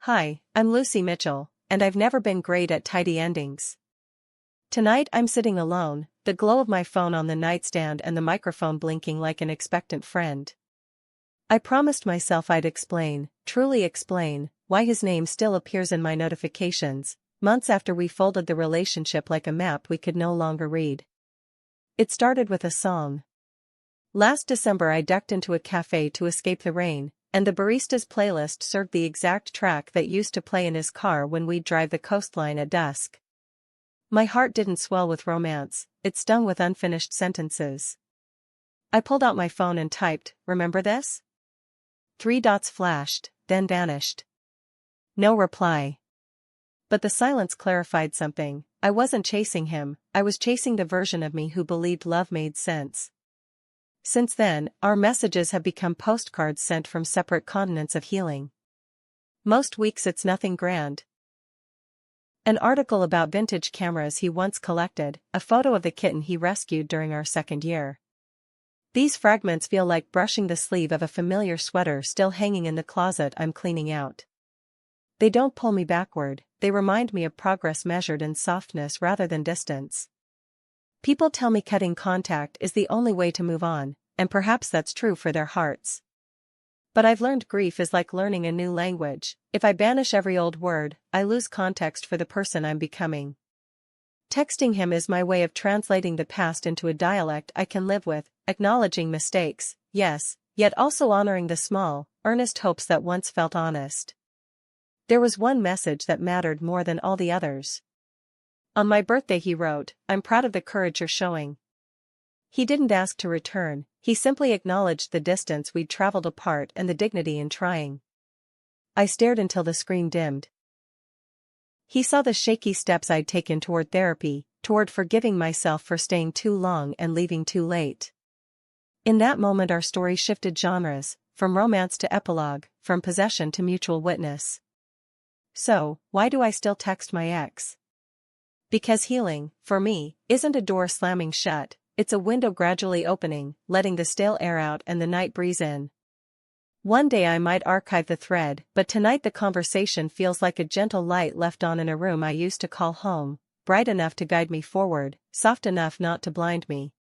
Hi, I'm Lucy Mitchell, and I've never been great at tidy endings. Tonight I'm sitting alone, the glow of my phone on the nightstand and the microphone blinking like an expectant friend. I promised myself I'd explain, truly explain, why his name still appears in my notifications, months after we folded the relationship like a map we could no longer read. It started with a song. Last December I ducked into a cafe to escape the rain, and the barista's playlist served the exact track that used to play in his car when we'd drive the coastline at dusk. My heart didn't swell with romance, it stung with unfinished sentences. I pulled out my phone and typed, "Remember this?" 3 dots flashed, then vanished. No reply. But the silence clarified something. I wasn't chasing him, I was chasing the version of me who believed love made sense. Since then, our messages have become postcards sent from separate continents of healing. Most weeks it's nothing grand. An article about vintage cameras he once collected, a photo of the kitten he rescued during our second year. These fragments feel like brushing the sleeve of a familiar sweater still hanging in the closet I'm cleaning out. They don't pull me backward, they remind me of progress measured in softness rather than distance. People tell me cutting contact is the only way to move on, and perhaps that's true for their hearts. But I've learned grief is like learning a new language. If I banish every old word, I lose context for the person I'm becoming. Texting him is my way of translating the past into a dialect I can live with, acknowledging mistakes, yes, yet also honoring the small, earnest hopes that once felt honest. There was one message that mattered more than all the others. On my birthday he wrote, "I'm proud of the courage you're showing." He didn't ask to return, he simply acknowledged the distance we'd traveled apart and the dignity in trying. I stared until the screen dimmed. He saw the shaky steps I'd taken toward therapy, toward forgiving myself for staying too long and leaving too late. In that moment our story shifted genres, from romance to epilogue, from possession to mutual witness. So, why do I still text my ex? Because healing, for me, isn't a door slamming shut, it's a window gradually opening, letting the stale air out and the night breeze in. One day I might archive the thread, but tonight the conversation feels like a gentle light left on in a room I used to call home, bright enough to guide me forward, soft enough not to blind me.